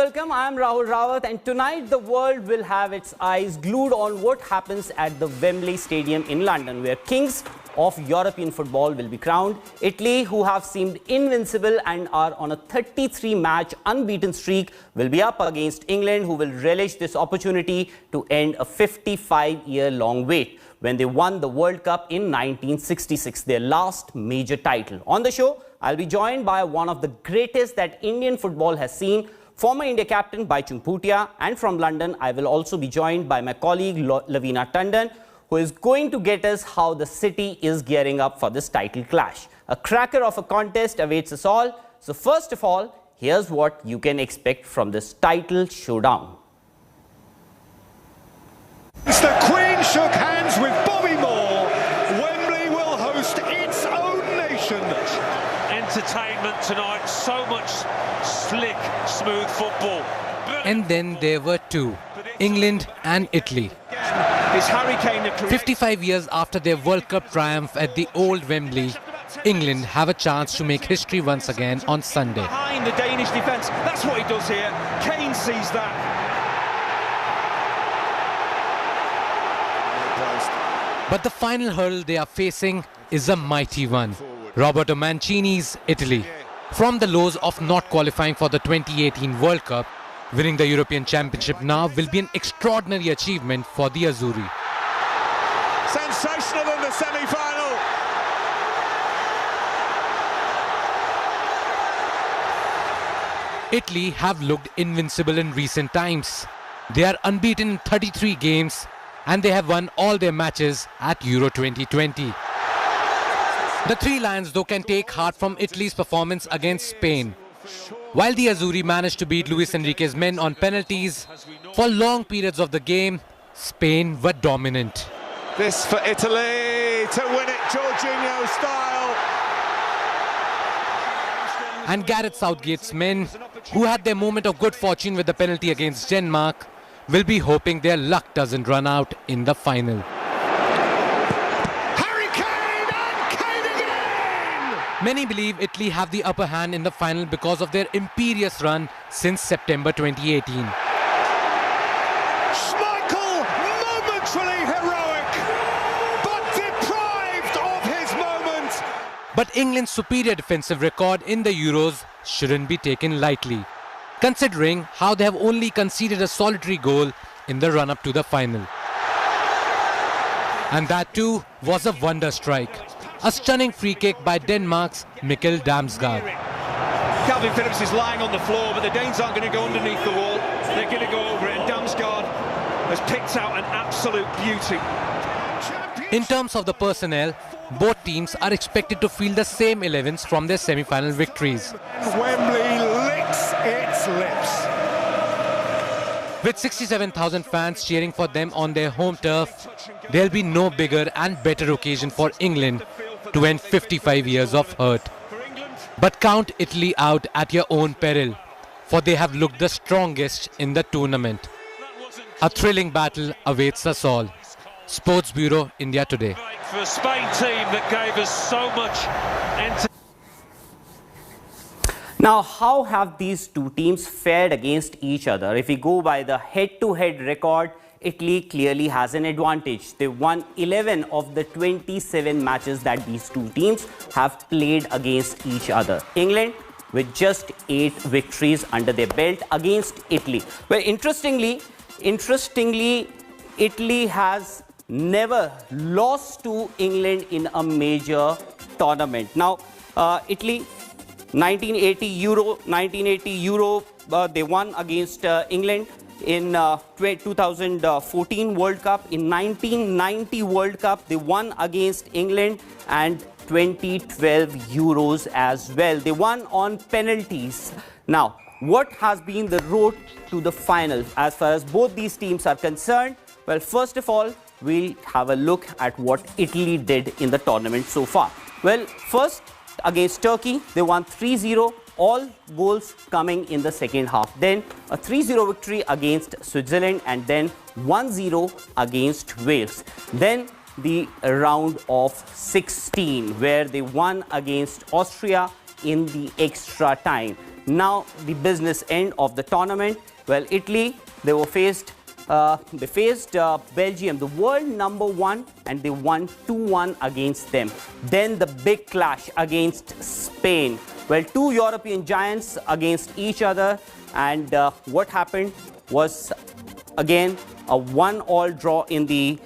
welcome. I am Rahul Rawat, and tonight the world will have its eyes glued on what happens at the Wembley Stadium in London, where kings of European football will be crowned. Italy, who have seemed invincible and are on a 33-match unbeaten streak, will be up against England, who will relish this opportunity to end a 55-year-long wait when they won the World Cup in 1966, their last major title. On the show, I'll be joined by one of the greatest that Indian football has seen, former India captain Bhaichung Bhutia, and from London, I will also be joined by my colleague Lavina Tandon, who is going to get us how the city is gearing up for this title clash. A cracker of a contest awaits us all. So first of all, here's what you can expect from this title showdown. The Queen shook hands with Bobby Moore. Wembley will host its own nation. Entertainment tonight, so much slick, smooth football. And then there were two, England and Italy. Is Harry Kane the 55 years after their World Cup triumph at the old Wembley, England have a chance to make history once again on Sunday. behind the Danish defence? That's what he does here. Kane sees that. But the final hurdle they are facing is a mighty one. Roberto Mancini's Italy. From the lows of not qualifying for the 2018 World Cup, winning the European Championship now will be an extraordinary achievement for the Azzurri. Sensational in the semi-final. Italy have looked invincible in recent times. They are unbeaten in 33 games and they have won all their matches at Euro 2020. The Three Lions though can take heart from Italy's performance against Spain. While the Azzurri managed to beat Luis Enrique's men on penalties, for long periods of the game, Spain were dominant. This for Italy to win it Jorginho style. And Gareth Southgate's men, who had their moment of good fortune with the penalty against Denmark, will be hoping their luck doesn't run out in the final. Harry Kane and Kane again! Many believe Italy have the upper hand in the final because of their imperious run since September 2018. Schmeichel, momentarily heroic, but deprived of his moment. But England's superior defensive record in the Euros shouldn't be taken lightly, considering how they have only conceded a solitary goal in the run-up to the final. And that too was a wonder strike. A stunning free kick by Denmark's Mikkel Damsgaard. Calvin Phillips is lying on the floor, but the Danes aren't going to go underneath the wall. They're going to go over it, and Damsgaard has picked out an absolute beauty. In terms of the personnel, both teams are expected to field the same 11s from their semi-final victories. Wembley licks its lips. With 67,000 fans cheering for them on their home turf, there'll be no bigger and better occasion for England to end 55 years of hurt. But count Italy out at your own peril, for they have looked the strongest in the tournament. A thrilling battle awaits us all. Sports Bureau, India Today. For a Spain team that gave us so much entertainment. Now, how have these two teams fared against each other? If we go by the head-to-head record, Italy clearly has an advantage. They won 11 of the 27 matches that these two teams have played against each other. England with just 8 victories under their belt against Italy. Well, interestingly, Italy has never lost to England in a major tournament. Now, Italy 1980 Euro, they won against England in 2014 World Cup. In 1990 World Cup, they won against England, and 2012 Euros as well. They won on penalties. Now, what has been the road to the final as far as both these teams are concerned? Well, first of all, we'll have a look at what Italy did in the tournament so far. Well, first, against Turkey, they won 3-0, all goals coming in the second half. Then a 3-0 victory against Switzerland, and then 1-0 against Wales. Then the round of 16, where they won against Austria in the extra time. now the business end of the tournament. Well, Italy, they faced Belgium, the world number 1, and they won 2-1 against them. Then the big clash against Spain. Well, two European giants against each other, and what happened was again a 1-1 draw in the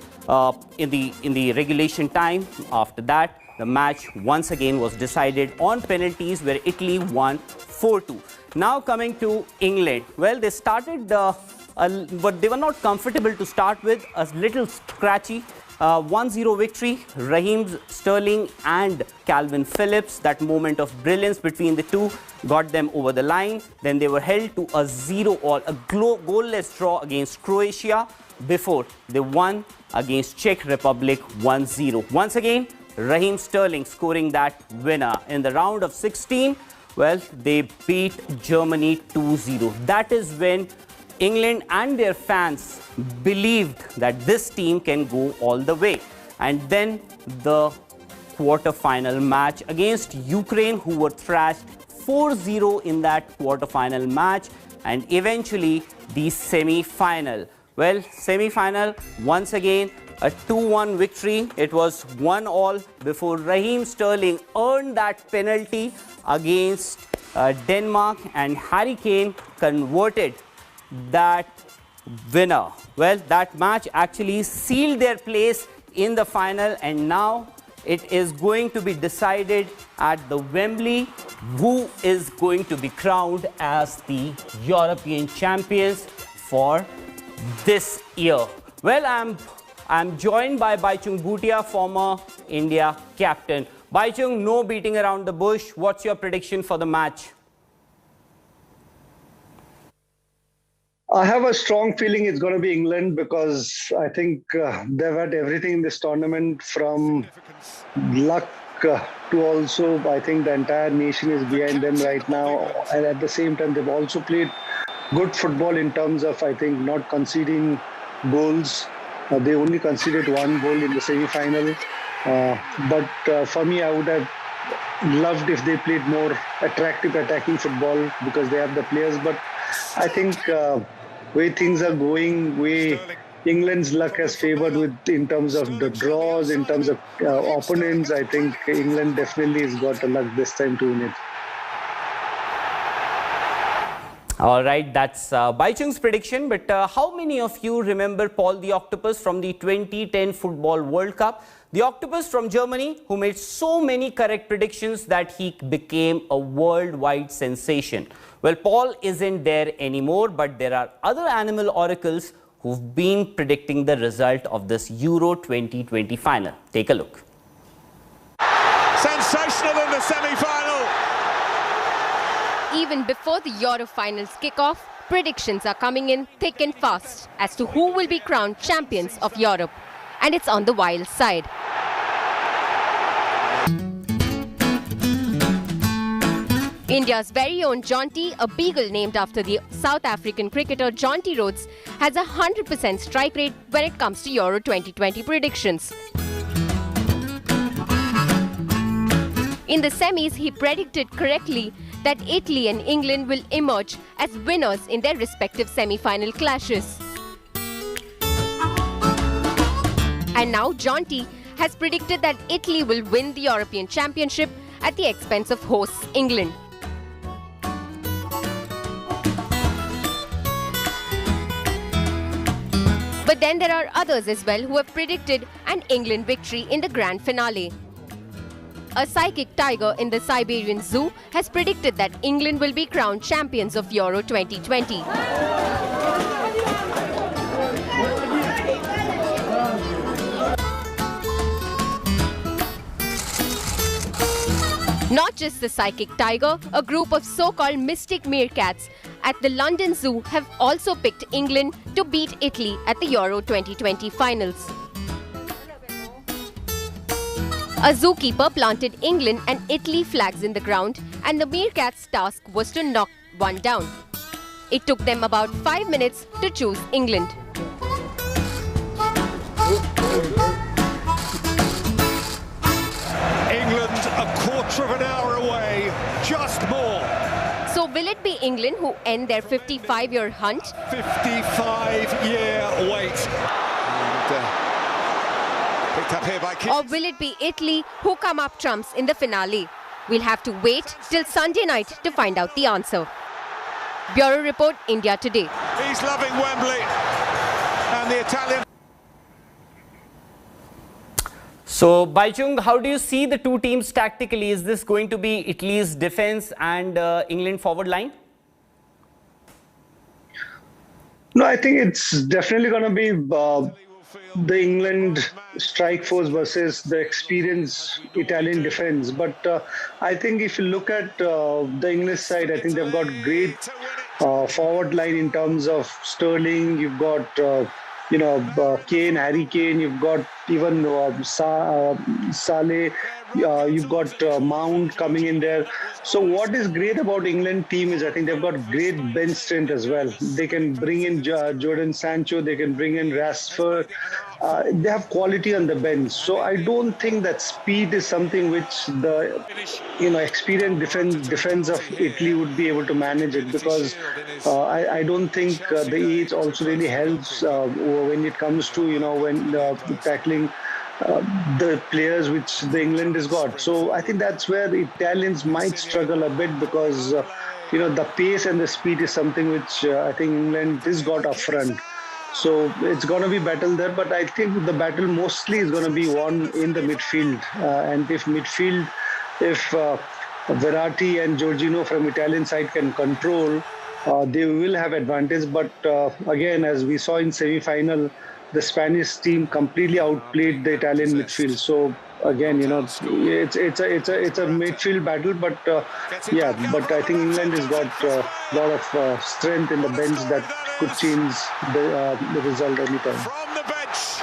regulation time. After that, the match once again was decided on penalties, where Italy won 4-2. Now coming to England. Well, they started, but they were not comfortable to start with. A little scratchy. 1-0 victory. Raheem Sterling and Calvin Phillips, that moment of brilliance between the two, got them over the line. Then they were held to a 0-0, a goalless draw against Croatia before they won against Czech Republic 1-0. Once again, Raheem Sterling scoring that winner. In the round of 16, well, they beat Germany 2-0. That is when England and their fans believed that this team can go all the way. And then the quarter-final match against Ukraine, who were thrashed 4-0 in that quarter-final match, and eventually the semi-final. Well, semi-final, once again, a 2-1 victory. It was 1-1 before Raheem Sterling earned that penalty against Denmark, and Harry Kane converted that winner. Well, that match actually sealed their place in the final, and now it is going to be decided at the Wembley who is going to be crowned as the European champions for this year. Well, I'm joined by Bhaichung Bhutia, former India captain. Bhaichung, no beating around the bush. What's your prediction for the match? I have a strong feeling it's going to be England, because I think they've had everything in this tournament, from luck to also, I think the entire nation is behind them right now. And at the same time, they've also played good football in terms of, I think, not conceding goals. They only conceded 1 goal in the semi-final. But for me, I would have loved if they played more attractive attacking football, because they have the players. But I think way things are going, way England's luck has favored in terms of the draws, in terms of opponents. I think England definitely has got the luck this time to win it. All right, that's Bhaichung's prediction. But how many of you remember Paul the Octopus from the 2010 Football World Cup? The Octopus from Germany, who made so many correct predictions that he became a worldwide sensation. Well, Paul isn't there anymore, but there are other animal oracles who've been predicting the result of this Euro 2020 final. Take a look. Sensational in the semi-final. Even before the Euro finals kick off, predictions are coming in thick and fast as to who will be crowned champions of Europe. And it's on the wild side. India's very own Jonty, a beagle named after the South African cricketer Jonty Rhodes, has a 100% strike rate when it comes to Euro 2020 predictions. In the semis, he predicted correctly that Italy and England will emerge as winners in their respective semi-final clashes. And now Jonty has predicted that Italy will win the European Championship at the expense of hosts England. But then there are others as well who have predicted an England victory in the grand finale. A psychic tiger in the Siberian Zoo has predicted that England will be crowned champions of Euro 2020. Not just the psychic tiger, a group of so-called mystic meerkats at the London Zoo have also picked England to beat Italy at the Euro 2020 finals. A zookeeper planted England and Italy flags in the ground, and the meerkats' task was to knock one down. It took them about 5 minutes to choose England. England a quarter of an hour away, just more. So will it be England who end their 55-year hunt? 55-year wait. And, picked up here by Keane. Or will it be Italy who come up trumps in the finale? We'll have to wait till Sunday night to find out the answer. Bureau Report, India Today. He's loving Wembley. And the Italian... So, Bhaichung, how do you see the two teams tactically? Is this going to be Italy's defense and England forward line? No, I think it's definitely going to be the England strike force versus the experienced Italian defense. But I think if you look at the English side, I think they've got great forward line in terms of Sterling. You've got, Kane, Harry Kane. You've got even Saleh. You've got Mount coming in there. So what is great about England team is I think they've got great bench strength as well. They can bring in Jordan Sancho. They can bring in Rashford. They have quality on the bench. So I don't think that speed is something which the experienced defense of Italy would be able to manage it, because I don't think the age also really helps when it comes to when tackling the players which the England has got. So I think that's where the Italians might struggle a bit, because the pace and the speed is something which I think England has got up front. So it's going to be battle there, but I think the battle mostly is going to be won in the midfield. And if Verratti and Jorginho from Italian side can control, they will have advantage. But again, as we saw in semi-final, the Spanish team completely outplayed the Italian midfield. So again, it's a midfield battle. But but I think England has got a lot of strength in the bench that could change the result anytime. From the bench.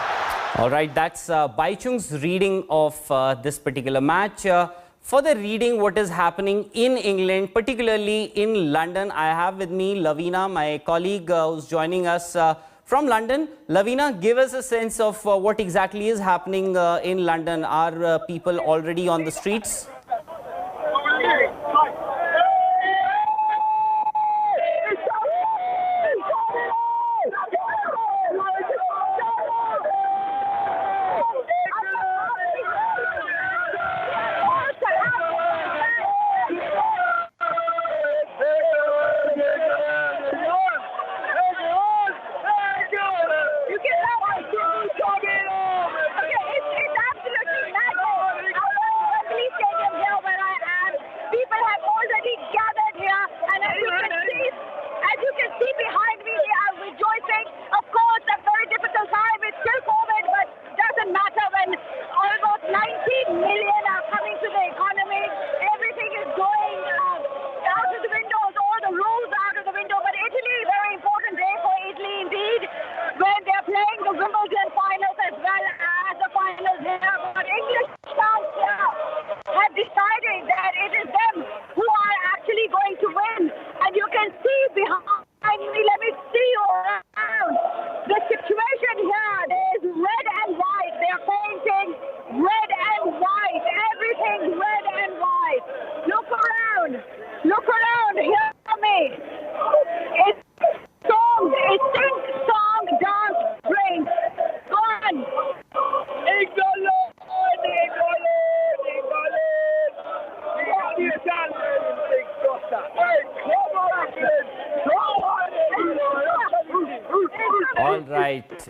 All right, that's Bhaichung's reading of this particular match. For the reading what is happening in England, particularly in London, I have with me Lavina, my colleague who's joining us from London. Lavina, give us a sense of what exactly is happening in London. Are people already on the streets?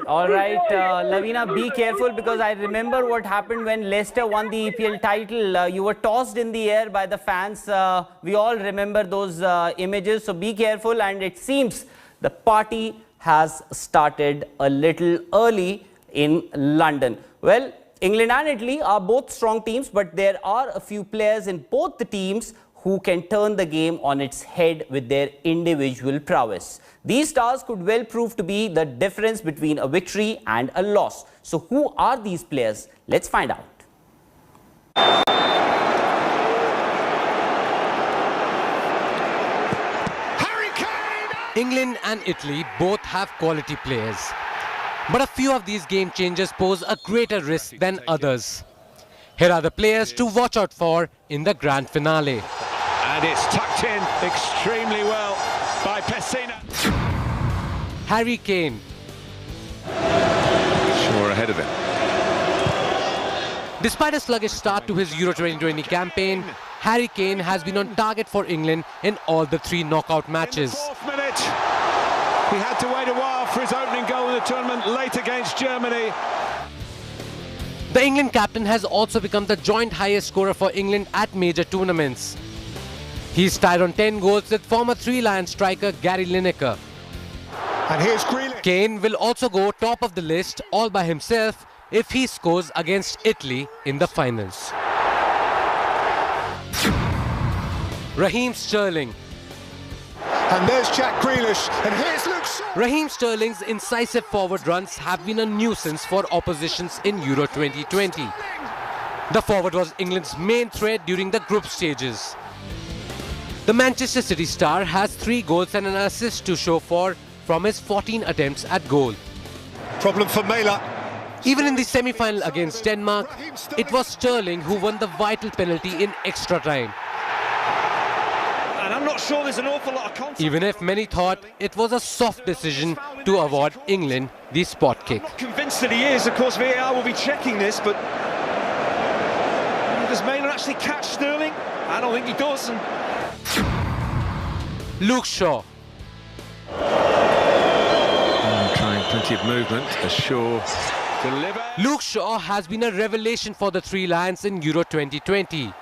All right, Lavina, be careful, because I remember what happened when Leicester won the EPL title. You were tossed in the air by the fans. We all remember those images, so be careful. And it seems the party has started a little early in London. Well, England and Italy are both strong teams, but there are a few players in both the teams who can turn the game on its head with their individual prowess. These stars could well prove to be the difference between a victory and a loss. So who are these players? Let's find out. England and Italy both have quality players. But a few of these game changers pose a greater risk than others. Here are the players to watch out for in the grand finale. And it's tucked in extremely well by Pessina. Harry Kane. Sure ahead of him. Despite a sluggish start to his Euro 2020 campaign, Harry Kane has been on target for England in all the 3 knockout matches. In the 4th minute, he had to wait a while for his opening goal in the tournament, late against Germany. The England captain has also become the joint highest scorer for England at major tournaments. He's tied on 10 goals with former 3 Lions striker Gary Lineker. And here's Grealish. Kane will also go top of the list all by himself if he scores against Italy in the finals. Raheem Sterling. And there's Jack Grealish, and here's Luke Shaw. Raheem Sterling's incisive forward runs have been a nuisance for oppositions in Euro 2020. The forward was England's main threat during the group stages. The Manchester City star has 3 goals and an assist to show for from his 14 attempts at goal. Problem for Mela. Even in the semi-final against Denmark, it was Sterling who won the vital penalty in extra time. And I'm not sure there's an awful lot of contact. Even if many thought it was a soft decision to award England the spot kick. I'm not convinced that he is. Of course, VAR will be checking this, but does Mela actually catch Sterling? I don't think he does. Luke Shaw. Trying plenty of movement as Shaw delivers. Luke Shaw has been a revelation for the 3 Lions in Euro 2020.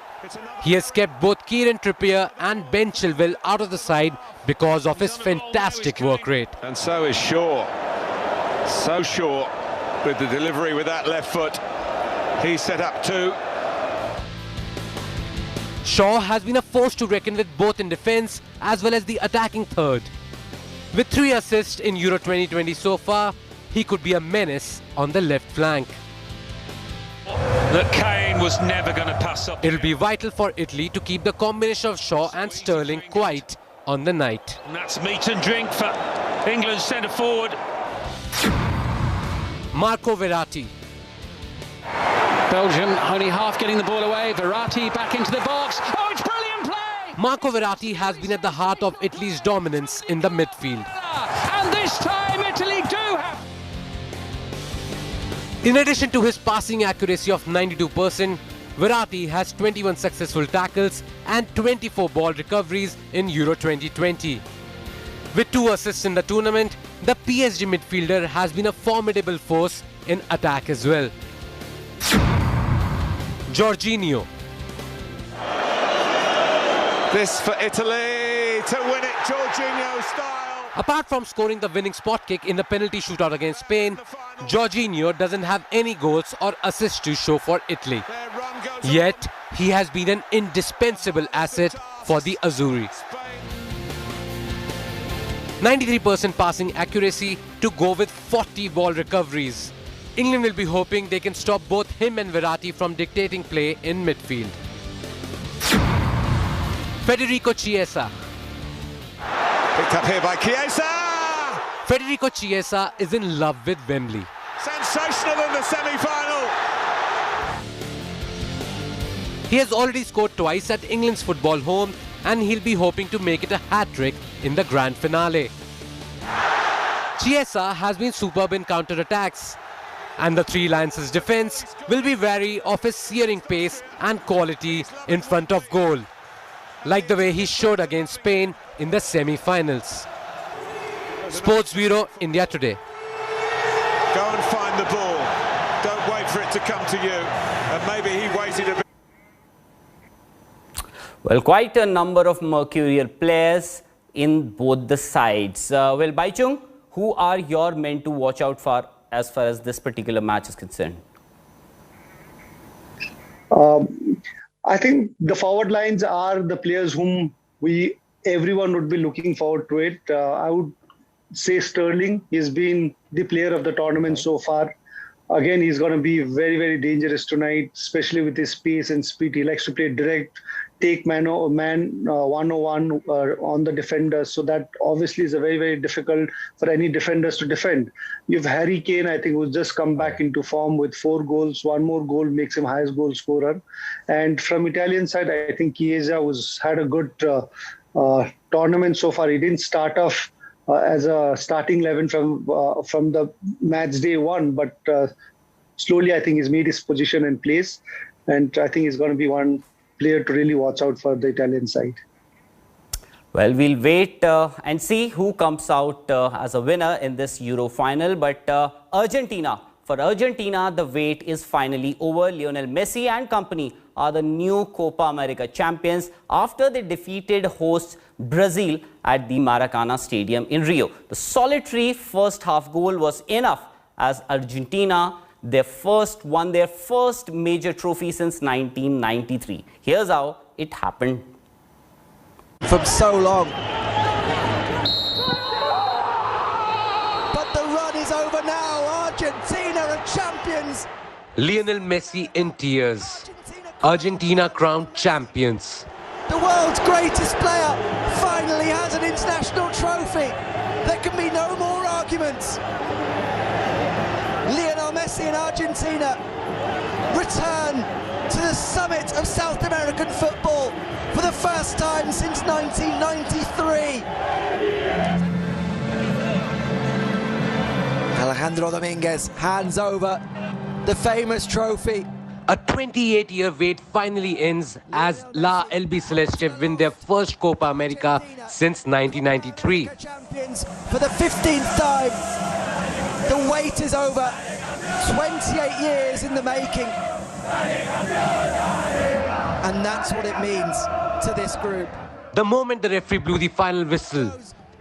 He has kept both Kieran Trippier and Ben Chilwell out of the side because of his fantastic work rate. And so is Shaw. So Shaw with the delivery with that left foot. He's set up 2. Shaw has been a force to reckon with both in defence as well as the attacking third. With 3 assists in Euro 2020 so far, he could be a menace on the left flank. That Kane was never going to pass up. It'll be vital for Italy to keep the combination of Shaw and Sterling quiet on the night. And that's meat and drink for England's centre forward. Marco Verratti. Belgium only half getting the ball away. Verratti back into the box. Oh, it's brilliant play! Marco Verratti has been at the heart of Italy's dominance in the midfield. And this time Italy do have... In addition to his passing accuracy of 92%, Verratti has 21 successful tackles and 24 ball recoveries in Euro 2020. With 2 assists in the tournament, the PSG midfielder has been a formidable force in attack as well. Jorginho. This for Italy to win it, Jorginho style. Apart from scoring the winning spot kick in the penalty shootout against Spain, Jorginho doesn't have any goals or assists to show for Italy. Yet, he has been an indispensable asset for the Azzurri. 93% passing accuracy to go with 40 ball recoveries. England will be hoping they can stop both him and Verratti from dictating play in midfield. Federico Chiesa. Picked up here by Chiesa. Federico Chiesa is in love with Wembley. Sensational in the semi-final. He has already scored twice at England's football home and he'll be hoping to make it a hat-trick in the grand finale. Chiesa has been superb in counter-attacks, and the 3 Lions' defence will be wary of his searing pace and quality in front of goal, like the way he showed against Spain in the semi-finals. Sports Bureau, India Today. Go and find the ball. Don't wait for it to come to you. And maybe he waited a bit. Well, quite a number of mercurial players in both the sides. Well, Bhaichung, who are your men to watch out for as far as this particular match is concerned? I think the forward lines are the players whom everyone would be looking forward to it. I would say Sterling. He's been the player of the tournament so far. Again, he's going to be very, very dangerous tonight, especially with his pace and speed. He likes to play direct, take man one-on-one on the defenders. So that obviously is a very, very difficult for any defenders to defend. You have Harry Kane, I think, who's just come back into form with 4 goals. One more goal makes him highest goal scorer. And from Italian side, I think Chiesa had a good tournament so far. He didn't start off as a starting 11 from the match day 1, but slowly I think he's made his position in place. And I think he's going to be one player to really watch out for the Italian side. Well, we'll wait and see who comes out as a winner in this Euro final. But for Argentina, the wait is finally over. Lionel Messi and company are the new Copa America champions after they defeated hosts Brazil at the Maracanã Stadium in Rio. The solitary first half goal was enough as Argentina won their first major trophy since 1993. Here's how it happened. From so long. But the run is over now. Argentina are champions. Lionel Messi in tears. Argentina crowned champions. The world's greatest player finally has an international trophy. There can be no more arguments. Lionel Messi and Argentina return to the summit of South American football for the first time since 1993. Alejandro Dominguez hands over the famous trophy. A 28-year wait finally ends as La Albiceleste win their first Copa America since 1993. Champions for the 15th time. The wait is over. 28 years in the making. And that's what it means to this group. The moment the referee blew the final whistle,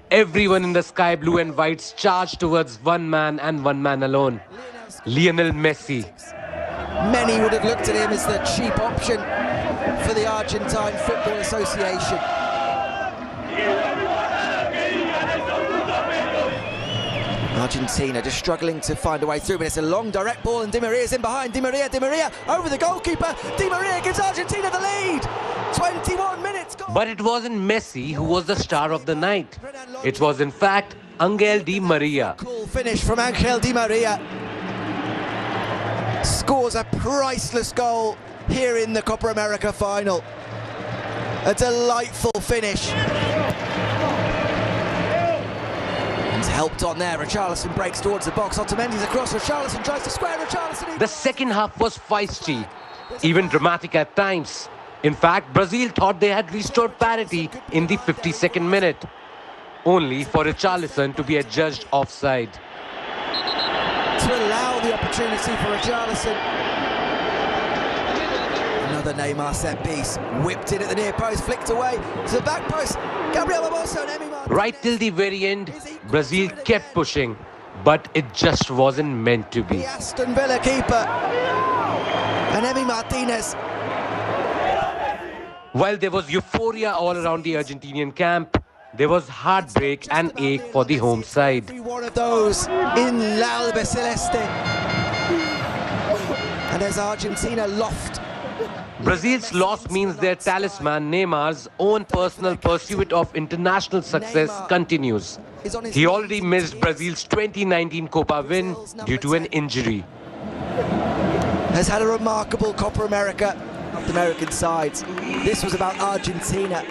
everyone in the sky blue and whites charged towards one man and one man alone, Lionel Messi. Many would have looked at him as the cheap option for the Argentine Football Association. Argentina just struggling to find a way through, but it's a long direct ball and Di Maria's in behind. Di Maria over the goalkeeper. Di Maria gives Argentina the lead. 21 minutes gone. But it wasn't Messi who was the star of the night. It was in fact Angel Di Maria. Cool finish from Angel Di Maria. Scores a priceless goal here in the Copa America final. A delightful finish. Helped on there. Richarlison breaks towards the box. Otamendi's across. Richarlison tries to square Richarlison. The second half was feisty, even dramatic at times. In fact, Brazil thought they had restored parity in the 52nd minute, only for Richarlison to be adjudged offside. To allow the opportunity for Richarlison. Another Neymar set piece. Whipped in at the near post, flicked away to the back post. Gabriel Barbosa and Emi Martinez. Right till the very end, Brazil kept pushing, but it just wasn't meant to be. The Aston Villa keeper and Emi Martinez. While there was euphoria all around the Argentinian camp, there was heartbreak and ache for the home side. Every one of those in La Albiceleste. And as Argentina loft. Brazil's loss means their talisman Neymar's own personal pursuit of international success continues. He already missed Brazil's 2019 Copa win due to an injury. Has had a remarkable Copa America. The American sides. This was about Argentina.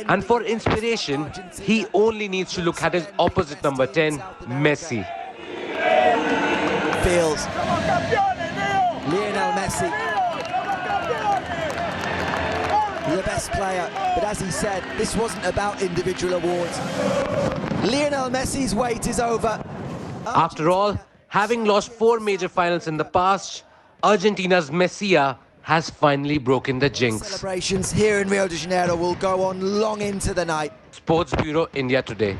And for inspiration, he only needs to look at his opposite number 10, Messi. Feels Lionel Messi, the best player, but as he said, this wasn't about individual awards. Lionel Messi's wait is over. After all, having lost 4 major finals in the past, Argentina's Messia has finally broken the jinx. Celebrations here in Rio de Janeiro will go on long into the night. Sports Bureau, India Today.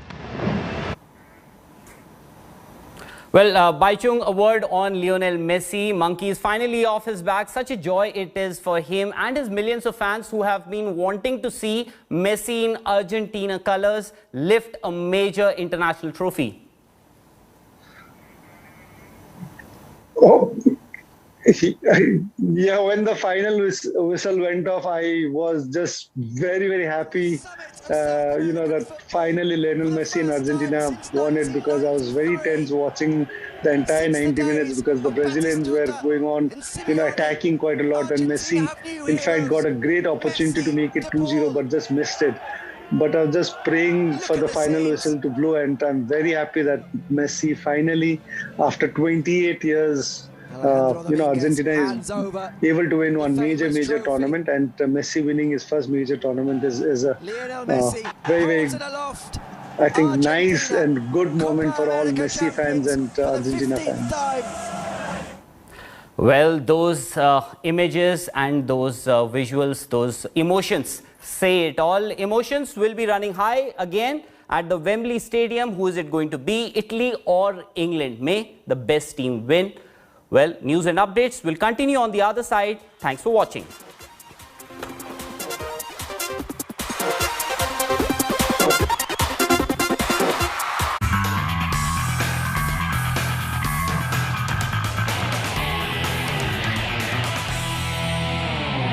Well, Bhaichung, a word on Lionel Messi. Monkey is finally off his back. Such a joy it is for him and his millions of fans who have been wanting to see Messi in Argentina colours lift a major international trophy. Oh, Yeah, when the final whistle went off, I was just very, very happy. That finally Lionel Messi and Argentina won it, because I was very tense watching the entire 90 minutes, because the Brazilians were going on, attacking quite a lot, and Messi, in fact, got a great opportunity to make it 2-0, but just missed it. But I was just praying for the final whistle to blow, and I'm very happy that Messi finally, after 28 years, Argentina is able to win one major tournament, and Messi winning his first major tournament is a very, I think, nice and good moment for all Messi fans and Argentina fans. Well, those images and those visuals, those emotions say it all. Emotions will be running high again at the Wembley Stadium. Who is it going to be, Italy or England? May the best team win. Well, news and updates will continue on the other side. Thanks for watching.